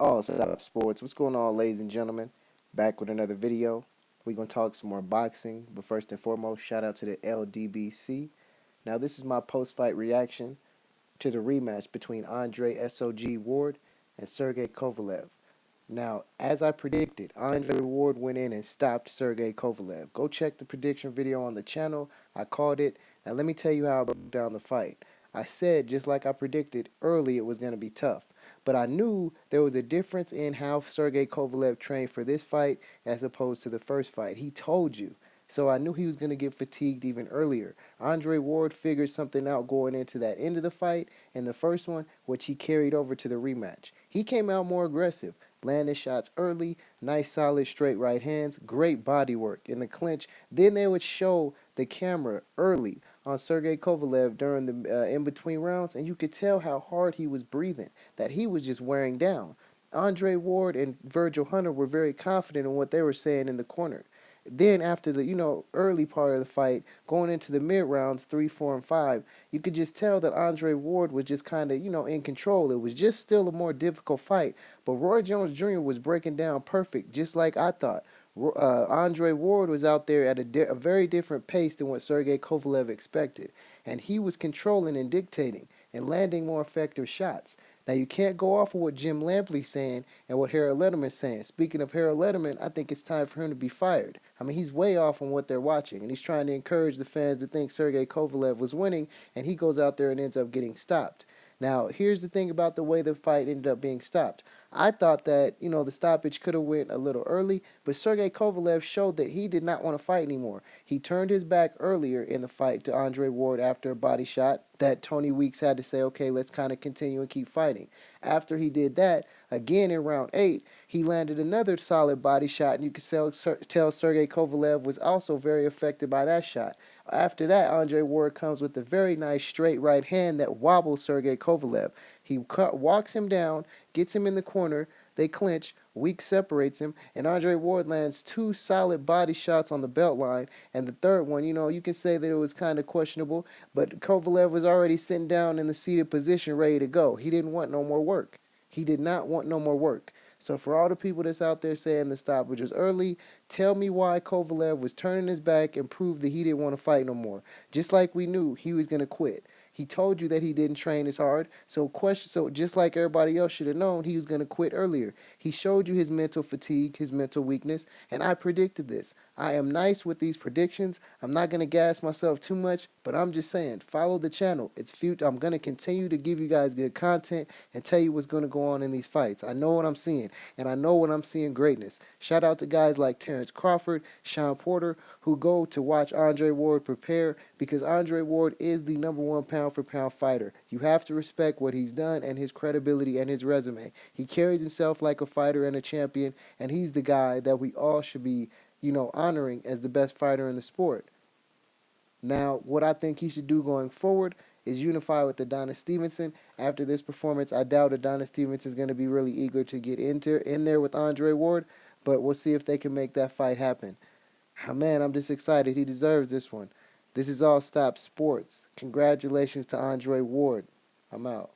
All Stop Sports. What's going on, ladies and gentlemen? Back with another video. We're going to talk some more boxing, but first and foremost, shout out to the LDBC. Now, this is my post fight reaction to the rematch between Andre SOG Ward and Sergey Kovalev. Now, as I predicted, Andre Ward went in and stopped Sergey Kovalev. Go check the prediction video on the channel. I called it. Now, let me tell you how I broke down the fight. I said, just like I predicted early, it was going to be tough. But I knew there was a difference in how Sergey Kovalev trained for this fight as opposed to the first fight. He told you. So I knew he was going to get fatigued even earlier. Andre Ward figured something out going into that end of the fight in the first one, which he carried over to the rematch. He came out more aggressive, landing shots early, nice solid straight right hands, great body work in the clinch. Then they would show the camera early on Sergey Kovalev during the in-between rounds, and you could tell how hard he was breathing, that he was just wearing down. Andre Ward and Virgil Hunter were very confident in what they were saying in the corner. Then after the early part of the fight, going into the mid rounds 3, 4, and 5, you could just tell that Andre Ward was just kind of in control. It was just still a more difficult fight, but Roy Jones Jr. was breaking down perfect, just like I thought. Andre Ward was out there at a very different pace than what Sergey Kovalev expected, and he was controlling and dictating and landing more effective shots. Now, you can't go off of what Jim Lampley's saying and what Harold Letterman's saying. Speaking of Harold Letterman, I think it's time for him to be fired. I mean, he's way off on what they're watching, and he's trying to encourage the fans to think Sergey Kovalev was winning, and he goes out there and ends up getting stopped. Now, here's the thing about the way the fight ended up being stopped. I thought that, the stoppage could have went a little early, but Sergey Kovalev showed that he did not want to fight anymore. He turned his back earlier in the fight to Andre Ward after a body shot that Tony Weeks had to say, okay, let's kind of continue and keep fighting. After he did that, again in round 8, he landed another solid body shot, and you could tell Sergey Kovalev was also very affected by that shot. After that, Andre Ward comes with a very nice straight right hand that wobbles Sergey Kovalev. He walks him down, gets him in the corner, they clinch, Weeks separates him, and Andre Ward lands 2 solid body shots on the belt line, and the third one, you can say that it was kind of questionable, but Kovalev was already sitting down in the seated position ready to go. He didn't want no more work. He did not want no more work. So for all the people that's out there saying the stoppage was early, tell me why Kovalev was turning his back and proved that he didn't want to fight no more. Just like we knew he was going to quit. He told you that he didn't train as hard, so just like everybody else should have known, he was going to quit earlier. He showed you his mental fatigue, his mental weakness, and I predicted this. I am nice with these predictions. I'm not going to gas myself too much, but I'm just saying, follow the channel. I'm going to continue to give you guys good content and tell you what's going to go on in these fights. I know what I'm seeing, and I know when I'm seeing greatness. Shout out to guys like Terrence Crawford, Sean Porter, who go to watch Andre Ward prepare, because Andre Ward is the #1 pound-for-pound fighter. You have to respect what he's done and his credibility and his resume. He carries himself like a fighter and a champion, and he's the guy that we all should be honoring as the best fighter in the sport. Now, what I think he should do going forward is unify with Adonis Stevenson. After this performance, I doubt Adonis Stevenson is going to be really eager to get in there with Andre Ward, but we'll see if they can make that fight happen. Oh, man, I'm just excited. He deserves this one. This is All Stop Sports. Congratulations to Andre Ward. I'm out.